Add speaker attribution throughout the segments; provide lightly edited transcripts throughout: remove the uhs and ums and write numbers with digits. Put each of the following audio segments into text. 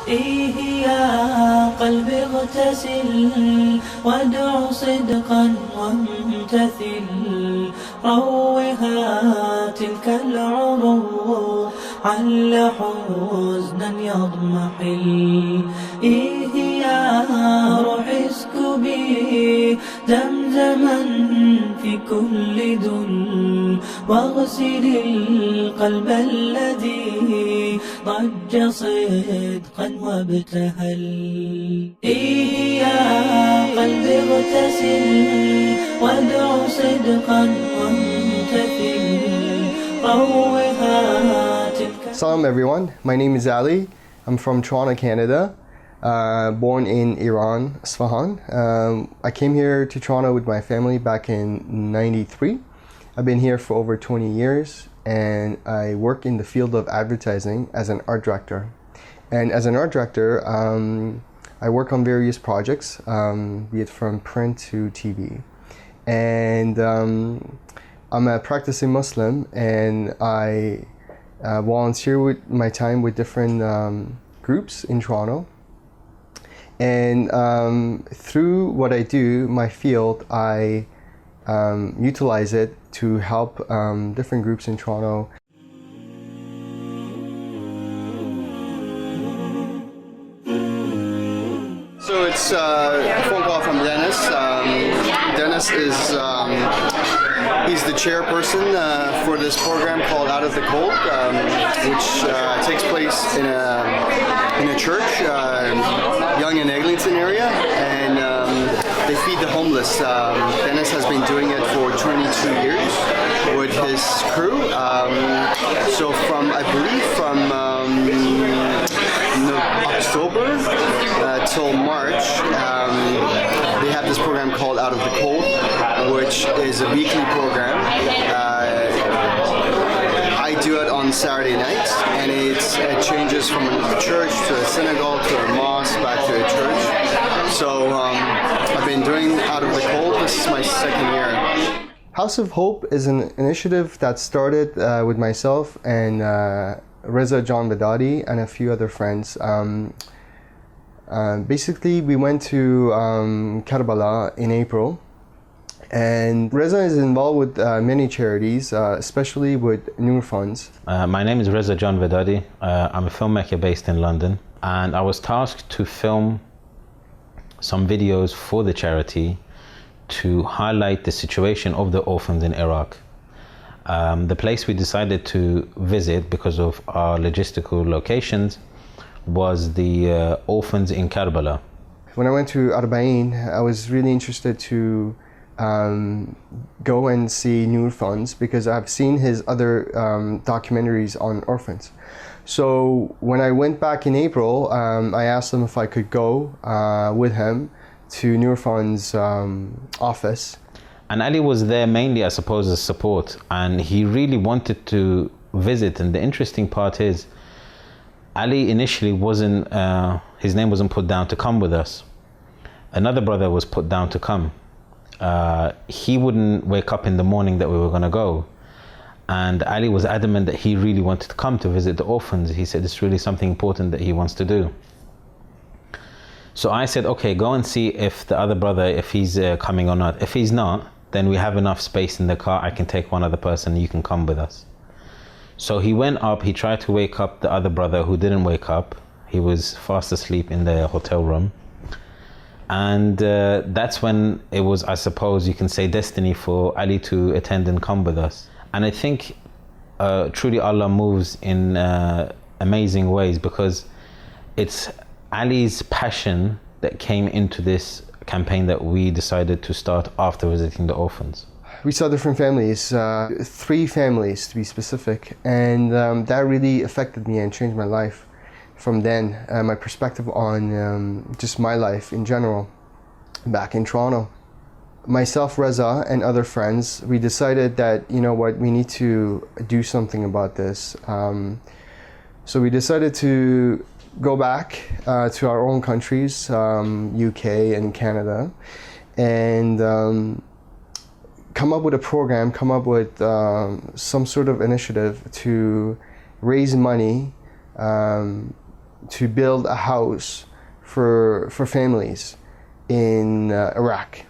Speaker 1: إيه يا قلبي اغتسل وادع صدقا وامتثل، روها تلك العروق عل حزنا يضمحل. إيه يا روح اسكبي زمزما في كل دل، واغسل القلب الذي ضج صدقا وابتهل. إيه يا قلبي اغتسل وادع صدقا وامتثل، روها تلك.
Speaker 2: Salam everyone, my name is Ali. I'm from Toronto, Canada, born in Iran, Isfahan. I came here to Toronto with my family back in '93. I've been here for over 20 years and I work in the field of advertising as an art director. And as an art director, I work on various projects, be it from print to TV. And I'm a practicing Muslim and I volunteer with my time with different groups in Toronto. And through what I do, my field, I utilize it to help different groups in Toronto. So it's a phone call from Dennis. Dennis is he's the chairperson for this program called Out of the Cold, which takes place in a church, Yonge and Eglinton area, and they feed the homeless. Dennis has been doing it for 22 years with his crew. So from, I believe, from October till March, they have this program called Out of the Cold, which is a weekly program. I do it on Saturday nights, and it changes from a church to a synagogue to a mosque back to a church. So I've been doing Out of the Cold. This is my second year. House of Hope is an initiative that started with myself and Reza John Vedadi and a few other friends. Basically, we went to Karbala in April, and Reza is involved with many charities, especially with Noor Funds.
Speaker 3: My name is Reza John Vedadi. I'm a filmmaker based in London, and I was tasked to film some videos for the charity to highlight the situation of the orphans in Iraq. The place we decided to visit because of our logistical locations was the orphans in Karbala.
Speaker 2: When I went to Arba'in, I was really interested to go and see Noor Funds because I've seen his other documentaries on orphans. So when I went back in April, I asked him if I could go with him to Noor Funds' office.
Speaker 3: And Ali was there mainly, I suppose, as support, and he really wanted to visit. And the interesting part is, Ali initially wasn't, his name wasn't put down to come with us. Another brother was put down to come. He wouldn't wake up in the morning that we were going to go. And Ali was adamant that he really wanted to come to visit the orphans. He said it's really something important that he wants to do. So I said, okay, go and see if the other brother, if he's coming or not. If he's not, then we have enough space in the car. I can take one other person, you can come with us. So he went up, he tried to wake up the other brother who didn't wake up. He was fast asleep in the hotel room. And that's when it was, I suppose you can say, destiny for Ali to attend and come with us. And I think truly Allah moves in amazing ways, because it's Ali's passion that came into this campaign that we decided to start after visiting the orphans.
Speaker 2: We saw different families, 3 families to be specific, and that really affected me and changed my life. From then, my perspective on just my life in general back in Toronto. Myself, Reza, and other friends, we decided that, you know what, we need to do something about this. So we decided to go back to our own countries, UK and Canada, and come up with a program, come up with some sort of initiative to raise money to build a house for families in Iraq.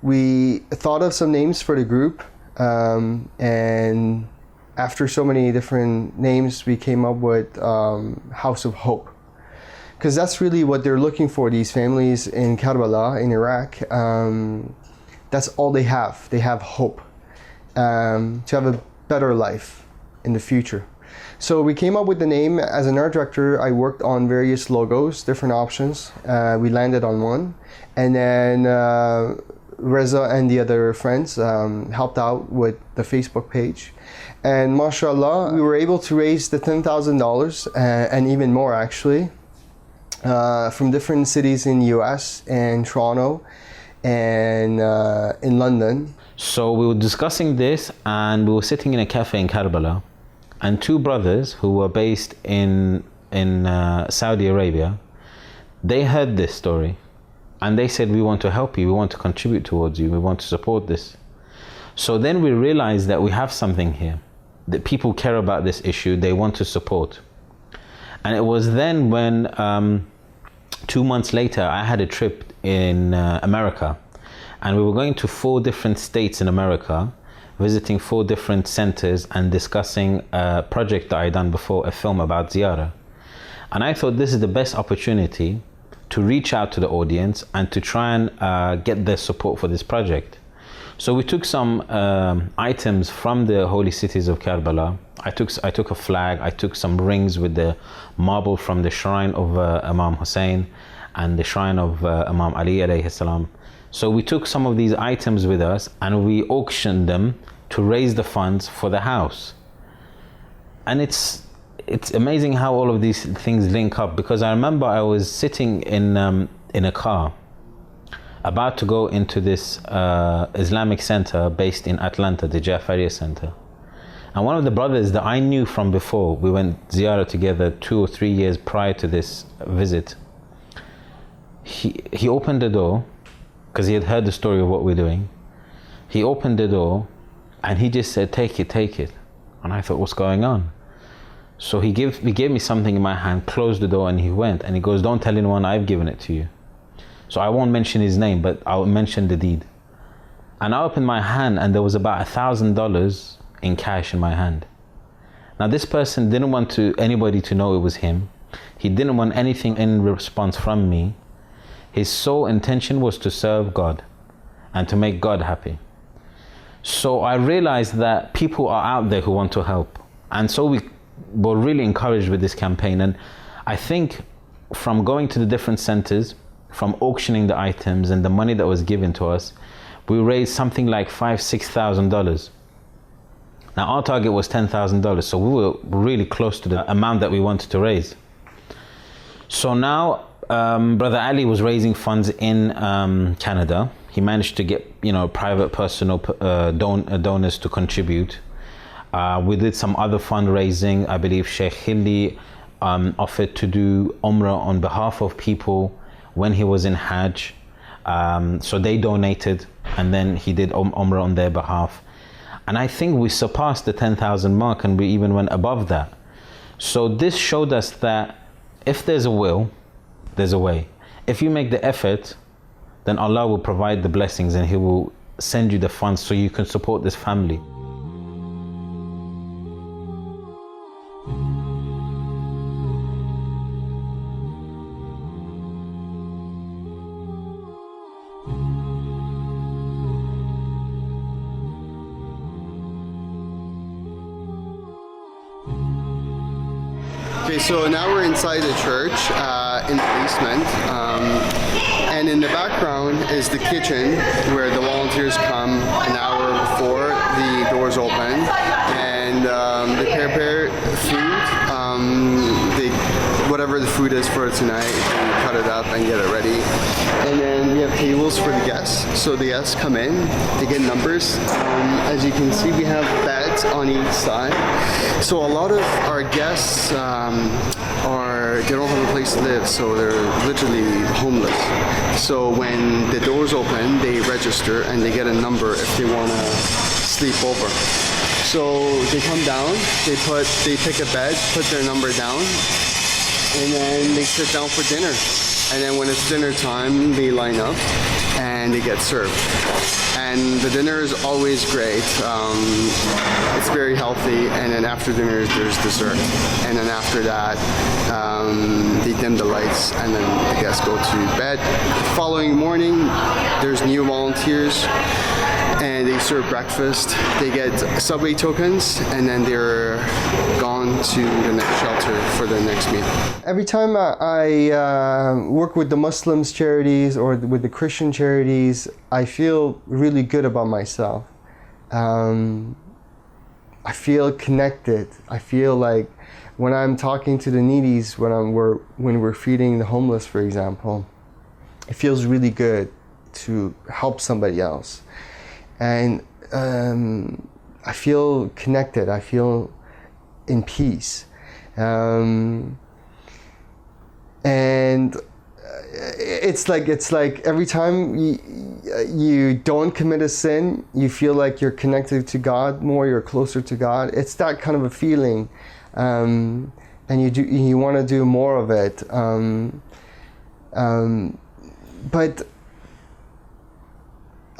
Speaker 2: We thought of some names for the group, and after so many different names, we came up with House of Hope. Because that's really what they're looking for, these families in Karbala, in Iraq. That's all they have. They have hope to have a better life in the future. So we came up with the name. As an art director, I worked on various logos, different options. We landed on one. And then Reza and the other friends helped out with the Facebook page. And mashallah, we were able to raise the $10,000 and even more actually from different cities in the US and Toronto and in London.
Speaker 3: So we were discussing this, and we were sitting in a cafe in Karbala, and two brothers who were based in Saudi Arabia, they heard this story, and they said, we want to help you, we want to contribute towards you, we want to support this. So then we realized that we have something here, that people care about this issue, they want to support. And it was then when 2 months later, I had a trip in America, and we were going to 4 different states in America, visiting 4 different centers and discussing a project that I done before, a film about ziyarah. And I thought this is the best opportunity to reach out to the audience and to try and get their support for this project. So we took some items from the holy cities of Karbala. I took a flag, I took some rings with the marble from the shrine of Imam Hussein and the shrine of Imam Ali alayhi salam. So we took some of these items with us and we auctioned them to raise the funds for the house. And it's amazing how all of these things link up, because I remember I was sitting in a car about to go into this Islamic center based in Atlanta, the Jafariya Center. And one of the brothers that I knew from before, we went ziyarah together 2 or 3 years prior to this visit, he opened the door, because he had heard the story of what we're doing. He opened the door and he just said, take it, take it. And I thought, what's going on? So he gave me something in my hand, closed the door, and he went, and he goes, don't tell anyone I've given it to you. So I won't mention his name, but I'll mention the deed. And I opened my hand and there was about $1,000 in cash in my hand. Now this person didn't want anybody to know it was him. He didn't want anything in response from me. His sole intention was to serve God and to make God happy. So I realized that people are out there who want to help. And so we were really encouraged with this campaign. And I think from going to the different centers, from auctioning the items and the money that was given to us, we raised something like $5,000–6,000. Now our target was $10,000, so we were really close to the amount that we wanted to raise. So now Brother Ali was raising funds in Canada. He managed to get private personal donors to contribute. We did some other fundraising. I believe Sheikh Hilli offered to do Umrah on behalf of people when he was in Hajj. So they donated, and then he did Umrah on their behalf. And I think we surpassed the 10,000 mark, and we even went above that. So this showed us that if there's a will, there's a way. If you make the effort, then Allah will provide the blessings and He will send you the funds so you can support this family.
Speaker 2: Okay, so now we're inside the church in the basement, and in the background is the kitchen where the volunteers come an hour before the doors open, and they prepare food. Whatever the food is for tonight, they cut it up and get it ready. And then we have tables for the guests. So the guests come in, they get numbers. As you can see, we have beds on each side. So a lot of our guests they don't have a place to live, so they're literally homeless. So when the doors open, they register and they get a number if they want to sleep over. So they come down, they pick a bed, put their number down, and then they sit down for dinner. And then when it's dinner time, they line up and they get served. And the dinner is always great. It's very healthy. And then after dinner, there's dessert. And then after that, they dim the lights and then the guests go to bed. Following morning, there's new volunteers and they serve breakfast. They get subway tokens and then they're gone to the next shelter for the next meal. Every time I work with the Muslims charities or with the Christian charities, I feel really good about myself. I feel connected. I feel like when I'm talking to the needies, when we're feeding the homeless, for example, it feels really good to help somebody else. And I feel connected. I feel in peace. And it's like every time you don't commit a sin, you feel like you're connected to God more, you're closer to God. It's that kind of a feeling. And you want to do more of it. But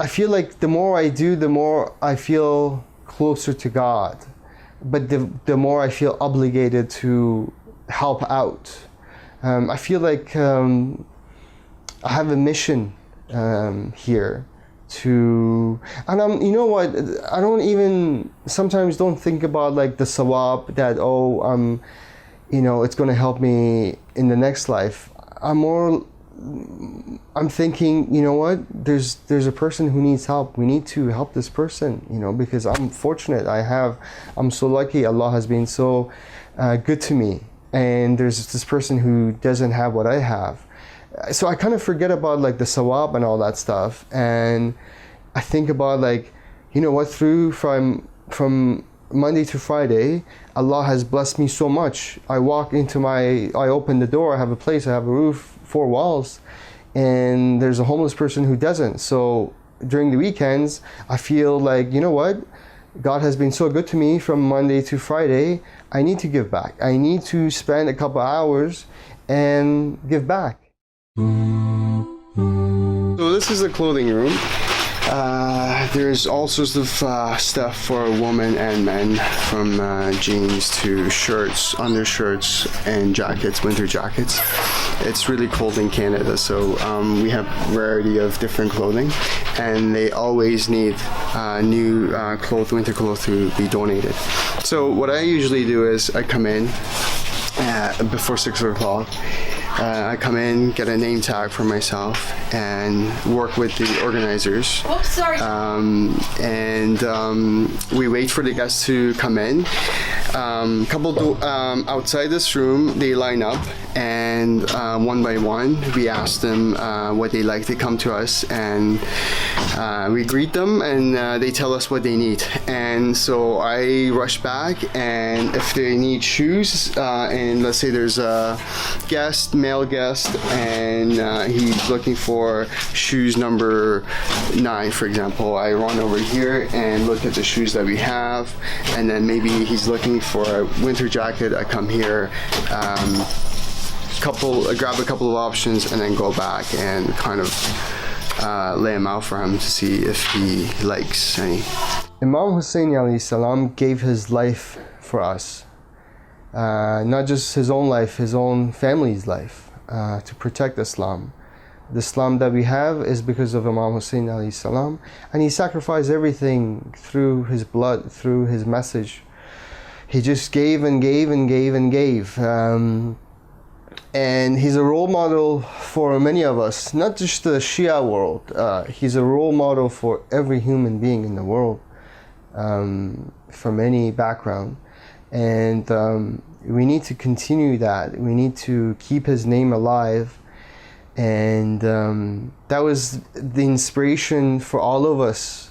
Speaker 2: I feel like the more I do, the more I feel closer to God. But the more I feel obligated to help out. I feel like I have a mission here and you know what, I don't even sometimes don't think about like the sawab that it's going to help me in the next life. I'm thinking, you know what, there's a person who needs help. We need to help this person, because I'm fortunate. I'm so lucky. Allah has been so good to me. And there's this person who doesn't have what I have. So I kind of forget about like the sawab and all that stuff. And I think about like, you know what, from Monday to Friday, Allah has blessed me so much. I open the door, I have a place, I have a roof, 4 walls, and there's a homeless person who doesn't. So during the weekends, I feel like, you know what, God has been so good to me from Monday to Friday. I need to give back. I need to spend a couple hours and give back. So this is the clothing room. There's all sorts of stuff for women and men, from jeans to shirts, undershirts, and jackets, winter jackets. It's really cold in Canada, so we have a variety of different clothing, and they always need new winter clothes to be donated. So what I usually do is I come in before 6 o'clock. I come in, get a name tag for myself, and work with the organizers.
Speaker 4: Oops, sorry.
Speaker 2: We wait for the guests to come in. Outside this room, they line up, and one by one, we ask them what they like. They come to us, and we greet them, and they tell us what they need. And so I rush back, and if they need shoes, and let's say there's a male guest, and he's looking for shoes number 9, for example, I run over here and look at the shoes that we have, and then maybe he's looking for a winter jacket. I come here, grab a couple of options, and then go back and kind of lay them out for him to see if he likes any. Imam Hussein alayhi salam gave his life for us. Not just his own life, his own family's life, to protect Islam. The Islam that we have is because of Imam Hussein alayhi salam, and he sacrificed everything through his blood, through his message. He just gave and gave and gave and gave. And he's a role model for many of us, not just the Shia world. He's a role model for every human being in the world, from any background. And we need to continue that. We need to keep his name alive. And that was the inspiration for all of us,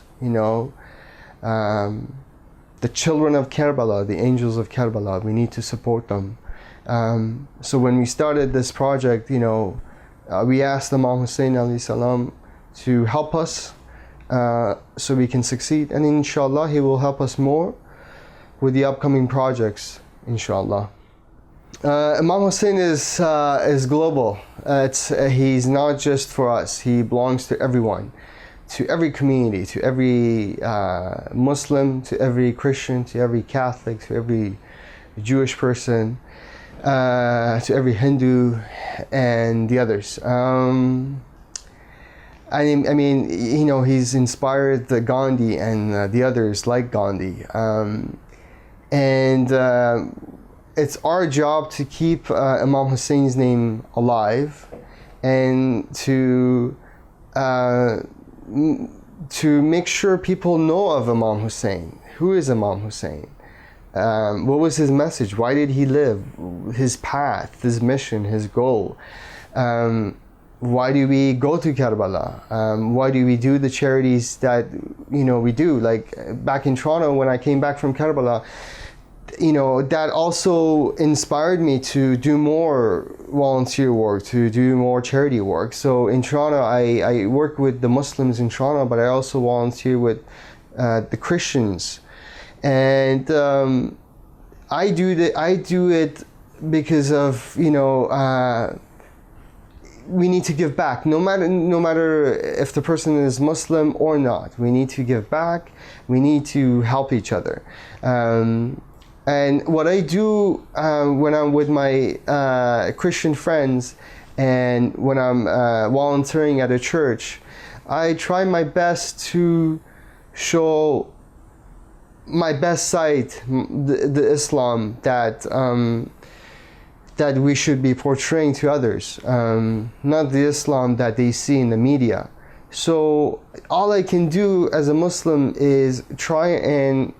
Speaker 2: the children of Karbala, the angels of Karbala. We need to support them. So when we started this project, we asked Imam Hussein alayhi salam to help us so we can succeed. And inshallah, he will help us more. with the upcoming projects, inshallah. Imam Hussein is global. He's not just for us. He belongs to everyone, to every community, to every Muslim, to every Christian, to every Catholic, to every Jewish person, to every Hindu, and the others. I mean, you know, he's inspired the Gandhi and the others like Gandhi, and it's our job to keep Imam Hussein's name alive, and to make sure people know of Imam Hussein. Who is Imam Hussein? What was his message? Why did he live? His path, his mission, his goal. Why do we go to Karbala? Why do we do the charities that, you know, we do? Like back in Toronto, when I came back from Karbala, you know, that also inspired me to do more volunteer work, to do more charity work. So in Toronto, I work with the Muslims in Toronto, but I also volunteer with the Christians. And I do it because of, you know, we need to give back. No matter if the person is Muslim or not, we need to give back. We need to help each other. And what I do when I'm with my Christian friends and when I'm volunteering at a church, I try my best to show my best side, the Islam that we should be portraying to others, not the Islam that they see in the media. So all I can do as a Muslim is try and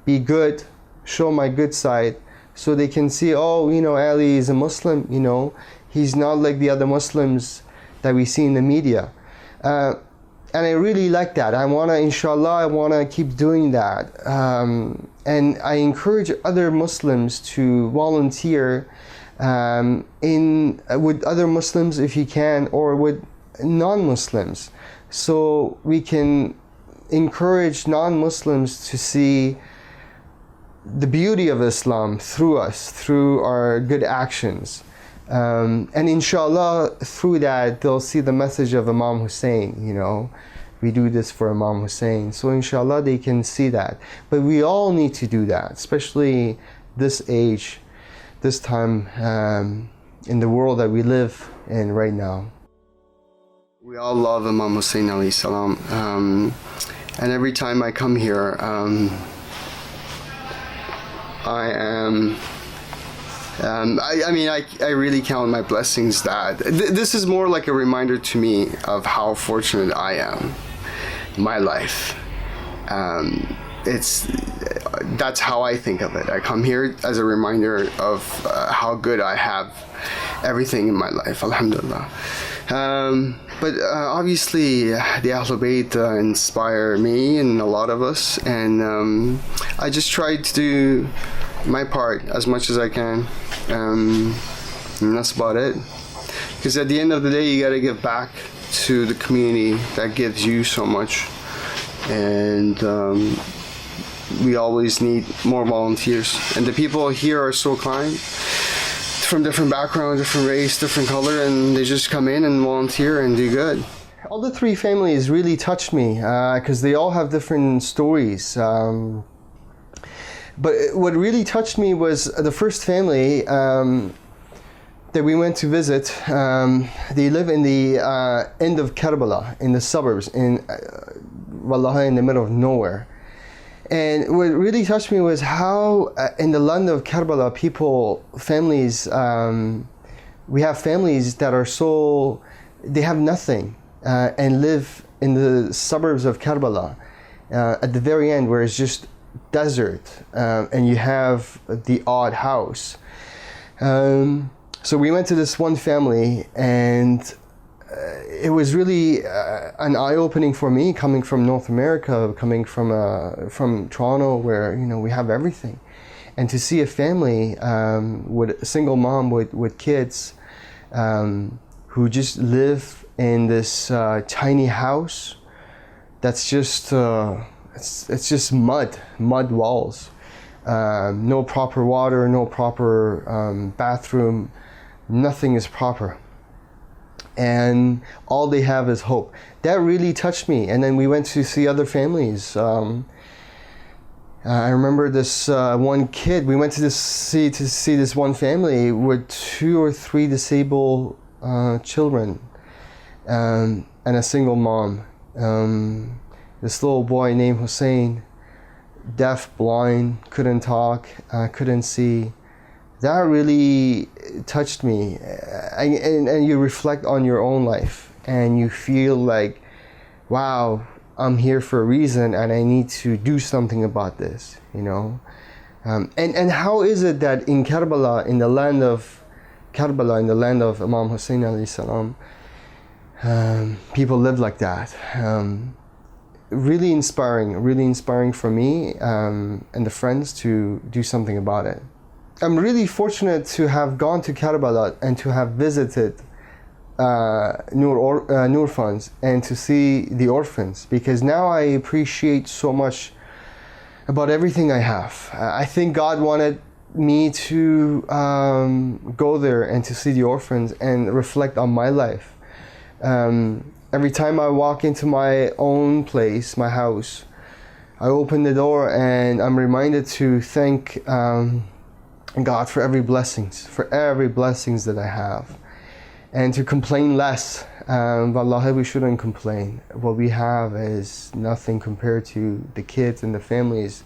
Speaker 2: be good, show my good side, so they can see, oh, you know, Ali is a Muslim, you know, he's not like the other Muslims that we see in the media. And I really like that. Inshallah, I want to keep doing that. And I encourage other Muslims to volunteer with other Muslims if you can, or with non-Muslims, so we can encourage non-Muslims to see the beauty of Islam through us, through our good actions. And inshallah, through that, they'll see the message of Imam Hussein, you know. We do this for Imam Hussein. So inshallah, they can see that. But we all need to do that, especially this age, this time in the world that we live in right now. We all love Imam Hussein alayhi salam. And every time I come here, I really count my blessings that this is more like a reminder to me of how fortunate I am in my life. That's how I think of it. I come here as a reminder of how good I have everything in my life, alhamdulillah. But obviously the Ahlul Bayt inspire me and a lot of us, and I just try to do my part as much as I can, and that's about it. Because at the end of the day, you got to give back to the community that gives you so much, and we always need more volunteers. And the people here are so kind, from different backgrounds, different race, different color, and they just come in and volunteer and do good. All the three families really touched me because they all have different stories. But what really touched me was the first family that we went to visit. They live in the end of Karbala, in the suburbs, in the middle of nowhere. And what really touched me was how in the land of Karbala, families, we have families that are they have nothing and live in the suburbs of Karbala at the very end, where it's just desert, and you have the odd house. So we went to this one family, and it was really an eye-opening for me, coming from North America, coming from Toronto, where, you know, we have everything, and to see a family with a single mom with kids who just live in this tiny house that's just it's just mud walls. no proper water, no proper bathroom, nothing is proper. And all they have is hope. That really touched me. And then we went to see other families. I remember this one kid. We went to see this one family with 2 or 3 disabled children, and a single mom. This little boy named Hussein, deaf, blind, couldn't talk, couldn't see. That really touched me. And you reflect on your own life, and you feel like, wow, I'm here for a reason, and I need to do something about this, you know. And how is it that in Karbala, in the land of Imam Hussein alayhi salam, people live like that? Really inspiring for me and the friends to do something about it. I'm really fortunate to have gone to Karbala and to have visited Noor funds and to see the orphans, because now I appreciate so much about everything I have. I think God wanted me to go there and to see the orphans and reflect on my life. Every time I walk into my own place, my house, I open the door and I'm reminded to thank God for every blessings that I have, and to complain less. Wallahi, we shouldn't complain. What we have is nothing compared to the kids and the families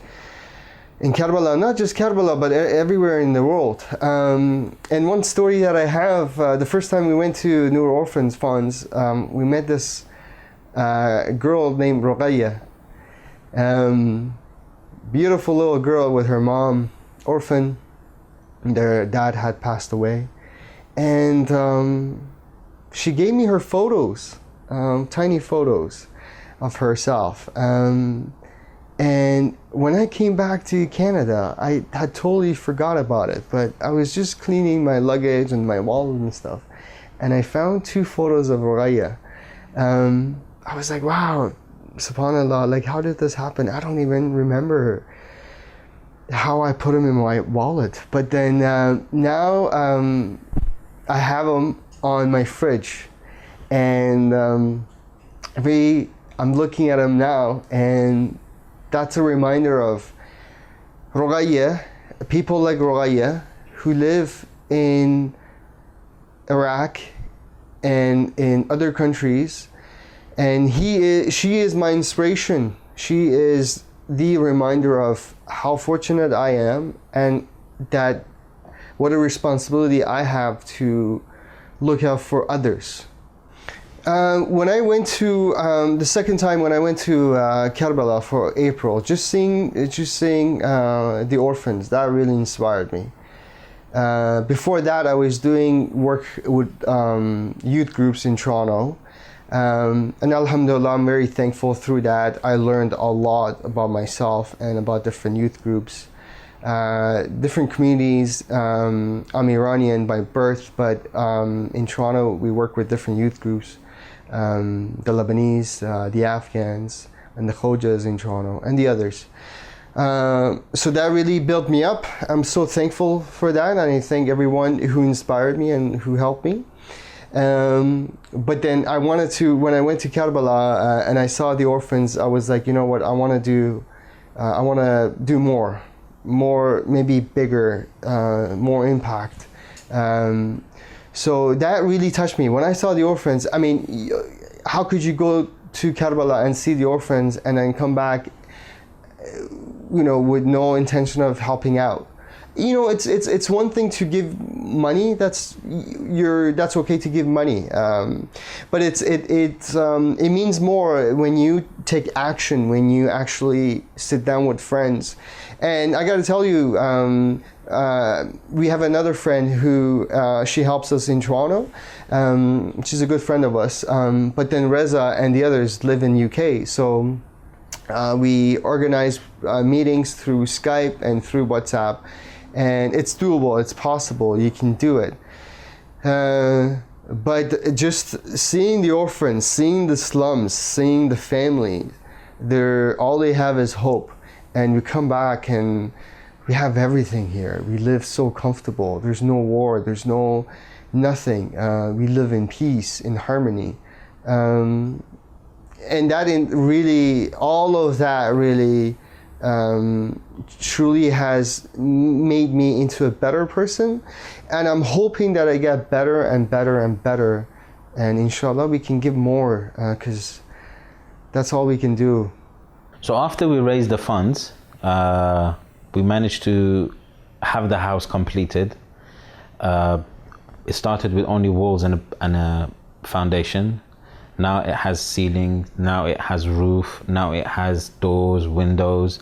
Speaker 2: in Karbala, not just Karbala, but everywhere in the world. And one story that I have, the first time we went to Noor Orphans Funds, we met this girl named Ruqayya. Beautiful little girl with her mom, orphan. Their dad had passed away. And she gave me her photos, tiny photos of herself. And when I came back to Canada, I had totally forgot about it, but I was just cleaning my luggage and my wallet and stuff, and I found 2 photos of Ruqayya. I was like, wow, subhanAllah, like, how did this happen? I don't even remember how I put them in my wallet. But then now I have them on my fridge, and I'm looking at them now, and that's a reminder of Ruqayya, people like Ruqayya who live in Iraq and in other countries, and she is my inspiration. She is the reminder of how fortunate I am, and that what a responsibility I have to look out for others. When I went to the second time when I went to Karbala for April, just seeing the orphans, that really inspired me. Before that, I was doing work with youth groups in Toronto, and alhamdulillah, I'm very thankful. Through that, I learned a lot about myself and about different youth groups, different communities. I'm Iranian by birth, but in Toronto we work with different youth groups. The Lebanese, the Afghans, and the Khojas in Toronto, and the others. So that really built me up. I'm so thankful for that, and I thank everyone who inspired me and who helped me. But then I wanted to, when I went to Karbala and I saw the orphans, I was like, you know what, I want to do more, maybe bigger, more impact. So that really touched me. When I saw the orphans, I mean, how could you go to Karbala and see the orphans and then come back, you know, with no intention of helping out? You know, it's one thing to give money. That's okay to give money, but it means more when you take action, when you actually sit down with friends. And I got to tell you, we have another friend who she helps us in Toronto. She's a good friend of us. But then Reza and the others live in UK, so we organize meetings through Skype and through WhatsApp. And it's doable, it's possible, you can do it. But just seeing the orphans, seeing the slums, seeing the family, all they have is hope. And we come back and we have everything here. We live so comfortable. There's no war. There's nothing. We live in peace, in harmony. And that really, all of that really truly has made me into a better person. And I'm hoping that I get better and better and better. And inshallah, we can give more, because that's all we can do.
Speaker 3: So after we raised the funds, we managed to have the house completed. It started with only walls and a foundation. Now it has ceiling, now it has roof, now it has doors, windows.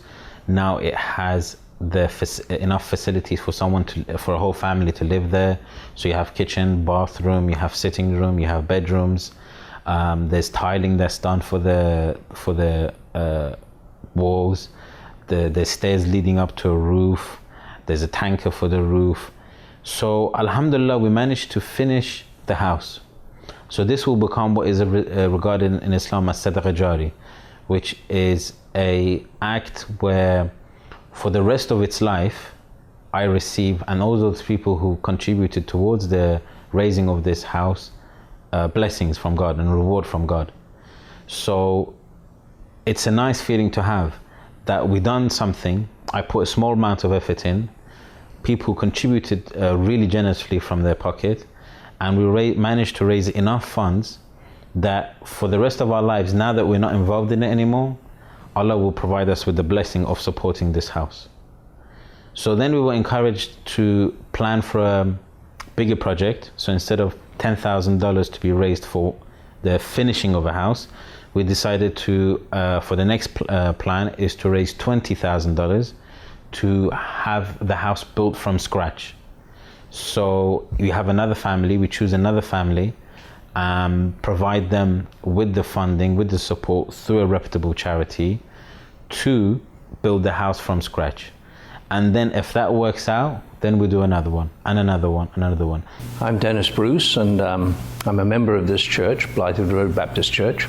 Speaker 3: Now it has enough facilities for for a whole family to live there. So you have kitchen, bathroom, you have sitting room, you have bedrooms. There's tiling that's done for the walls. There's stairs leading up to a roof. There's a tanker for the roof. So alhamdulillah, we managed to finish the house. So this will become what is regarded in Islam as sadaqah jari, which is a act where for the rest of its life I receive, and all those people who contributed towards the raising of this house, blessings from God and reward from God. So it's a nice feeling to have that we done something. I put a small amount of effort in, people contributed really generously from their pocket, and we managed to raise enough funds that for the rest of our lives, now that we're not involved in it anymore, Allah will provide us with the blessing of supporting this house. So then we were encouraged to plan for a bigger project. So instead of $10,000 to be raised for the finishing of a house, we decided to, for the next plan, is to raise $20,000 to have the house built from scratch. So we have another family, we choose another family, provide them with the funding, with the support through a reputable charity to build the house from scratch. And then if that works out, then we do another one, and another one, and another one.
Speaker 4: I'm Dennis Bruce, and I'm a member of this church, Blythewood Road Baptist Church.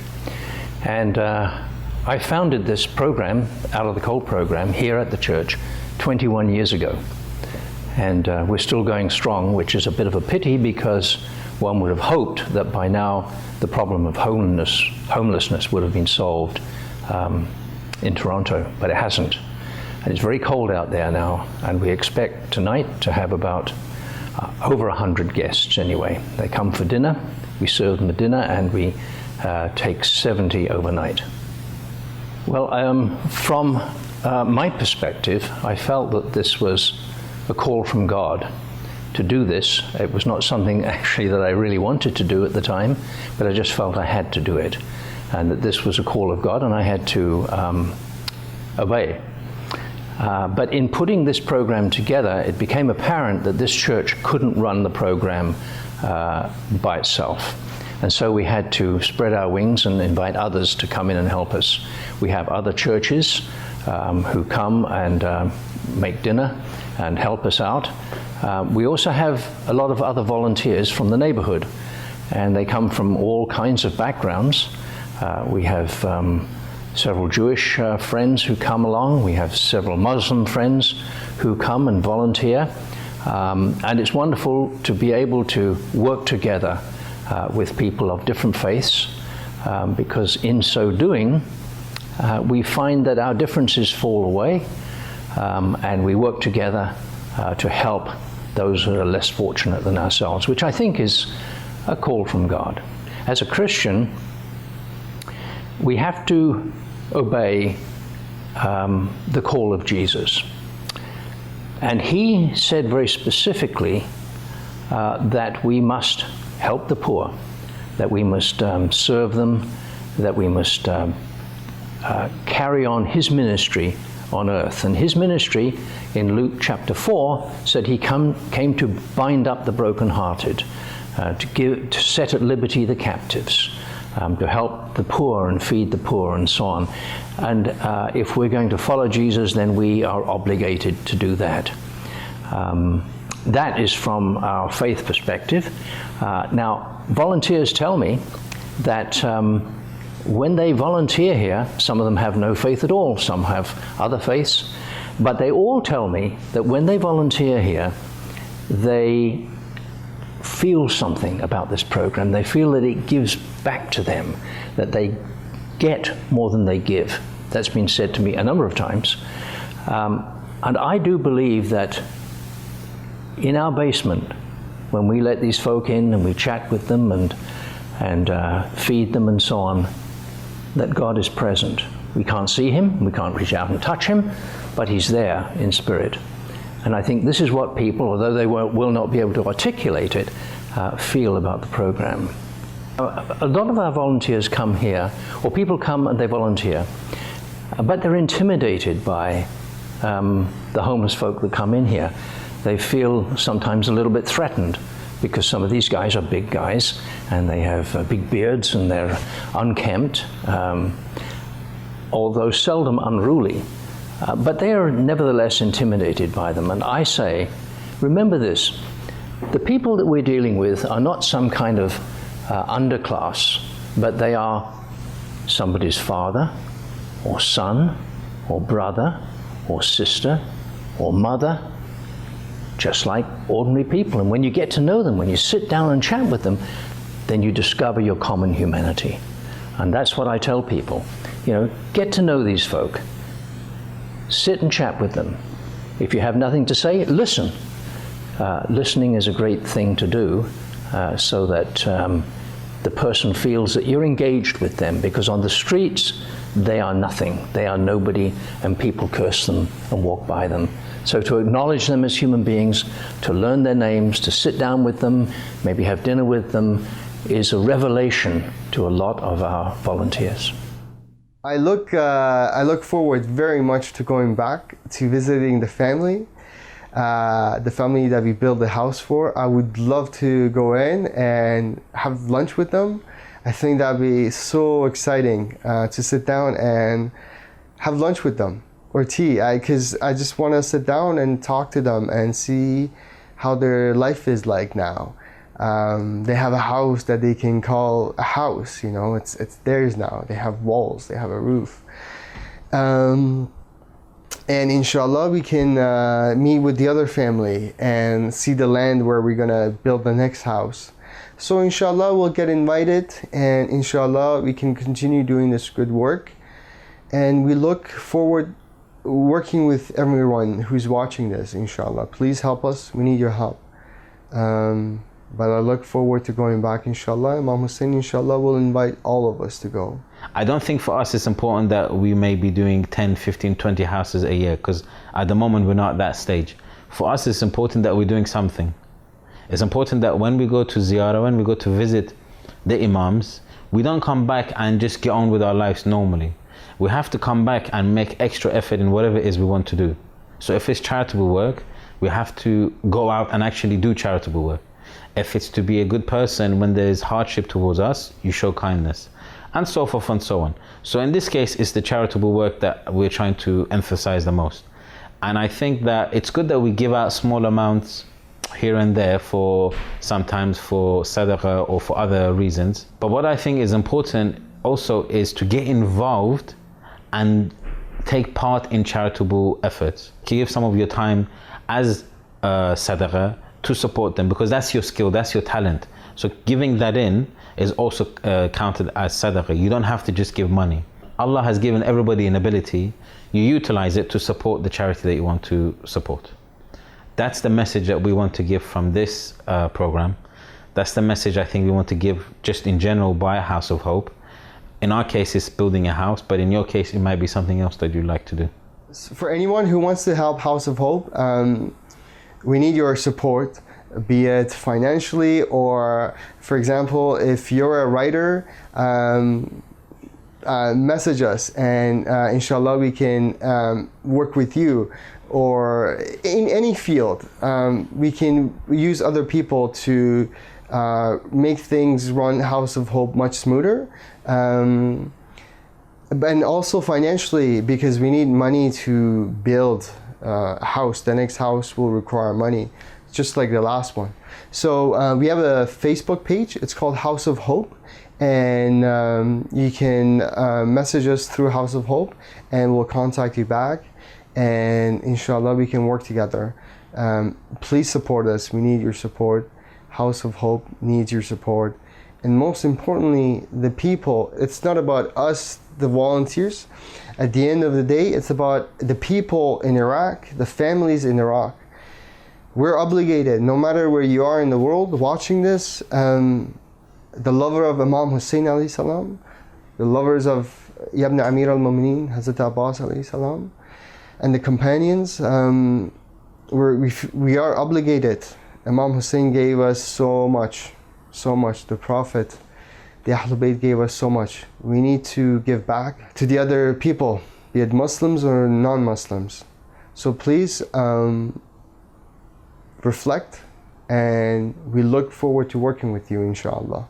Speaker 4: And I founded this program, Out of the Cold program, here at the church 21 years ago. And we're still going strong, which is a bit of a pity, because one would have hoped that by now the problem of homelessness would have been solved in Toronto, but it hasn't. And it's very cold out there now, and we expect tonight to have about over 100 guests anyway. They come for dinner, we serve them a dinner, and we take 70 overnight. Well, from my perspective, I felt that this was a call from God to do this. It was not something actually that I really wanted to do at the time, but I just felt I had to do it, and that this was a call of God and I had to obey. But in putting this program together, it became apparent that this church couldn't run the program by itself. And so we had to spread our wings and invite others to come in and help us. We have other churches who come and make dinner and help us out. We also have a lot of other volunteers from the neighborhood, and they come from all kinds of backgrounds. We have several Jewish friends who come along. We have several Muslim friends who come and volunteer. And it's wonderful to be able to work together with people of different faiths, because in so doing, we find that our differences fall away, and we work together to help those who are less fortunate than ourselves, which I think is a call from God. As a Christian, we have to obey the call of Jesus. And he said very specifically that we must help the poor, that we must serve them, that we must carry on his ministry on earth. And his ministry in Luke chapter 4 said he came to bind up the brokenhearted, to set at liberty the captives, to help the poor and feed the poor, and so on. And if we're going to follow Jesus, then we are obligated to do that. That is from our faith perspective. Now, volunteers tell me that when they volunteer here, some of them have no faith at all, some have other faiths, But they all tell me that when they volunteer here, they feel something about this program. They feel that it gives back to them, that they get more than they give. That's been said to me a number of times. And I do believe that in our basement, when we let these folk in and we chat with them and feed them and so on, that God is present. We can't see him, we can't reach out and touch him, but he's there in spirit. And I think this is what people, although they will not be able to articulate it, feel about the program. A lot of our volunteers come here, or people come and they volunteer, but they're intimidated by the homeless folk that come in here. They feel sometimes a little bit threatened because some of these guys are big guys and they have big beards and they're unkempt, although seldom unruly. But they are nevertheless intimidated by them. And I say, remember this, the people that we're dealing with are not some kind of underclass, but they are somebody's father or son or brother or sister or mother, just like ordinary people. And when you get to know them, when you sit down and chat with them, then you discover your common humanity. And that's what I tell people. You know, get to know these folk. Sit and chat with them. If you have nothing to say, listen. Listening is a great thing to do so that the person feels that you're engaged with them, because on the streets, they are nothing. They are nobody, and people curse them and walk by them. So to acknowledge them as human beings, to learn their names, to sit down with them, maybe have dinner with them, is a revelation to a lot of our volunteers.
Speaker 2: I look forward very much to going back to visiting the family that we built the house for. I would love to go in and have lunch with them. I think that'd be so exciting to sit down and have lunch with them, or tea, because I just want to sit down and talk to them and see how their life is like now. They have a house that they can call a house, you know, it's theirs now. They have walls, they have a roof. And inshallah, we can meet with the other family and see the land where we're gonna build the next house. So inshallah, we'll get invited, and inshallah, we can continue doing this good work. And we look forward working with everyone who's watching this, inshallah. Please help us, we need your help. But I look forward to going back, inshallah. Imam Hussein, inshallah, will invite all of us to go.
Speaker 3: I don't think for us it's important that we may be doing 10, 15, 20 houses a year, because at the moment we're not at that stage. For us it's important that we're doing something. It's important that when we go to ziyarah, when we go to visit the imams, we don't come back and just get on with our lives normally. We have to come back and make extra effort in whatever it is we want to do. So if it's charitable work, we have to go out and actually do charitable work. If it's to be a good person when there's hardship towards us, you show kindness, and so forth and so on. So in this case, it's the charitable work that we're trying to emphasize the most. And I think that it's good that we give out small amounts here and there for sometimes for sadaqah or for other reasons. But what I think is important also is to get involved and take part in charitable efforts. Give some of your time as sadaqah to support them, because that's your skill, that's your talent. So giving that in is also counted as sadaqah. You don't have to just give money. Allah has given everybody an ability. You utilize it to support the charity that you want to support. That's the message that we want to give from this program. That's the message I think we want to give just in general by House of Hope. In our case, it's building a house, but in your case, it might be something else that you'd like to do.
Speaker 2: For anyone who wants to help House of Hope, we need your support, be it financially, or for example, if you're a writer, message us, and inshallah we can work with you, or in any field. We can use other people to make things run House of Hope much smoother. And also financially, because we need money to build a house. The next house will require money, just like the last one. So we have a Facebook page. It's called House of Hope, and you can message us through House of Hope, and we'll contact you back. and inshallah we can work together. Please support us. We need your support. House of Hope needs your support. And most importantly, the people. It's not about us, the volunteers. At the end of the day, it's about the people in Iraq, the families in Iraq. We're obligated, no matter where you are in the world watching this, the lover of Imam Hussein alayhi salam, the lovers of Ibn Amir al-Mu'mineen, Hazrat Abbas alayhi salam, and the companions, we are obligated. Imam Hussein gave us so much. The Prophet, the Ahlul Bayt gave us so much. We need to give back to the other people, be it Muslims or non-Muslims. So please reflect, and we look forward to working with you, inshallah.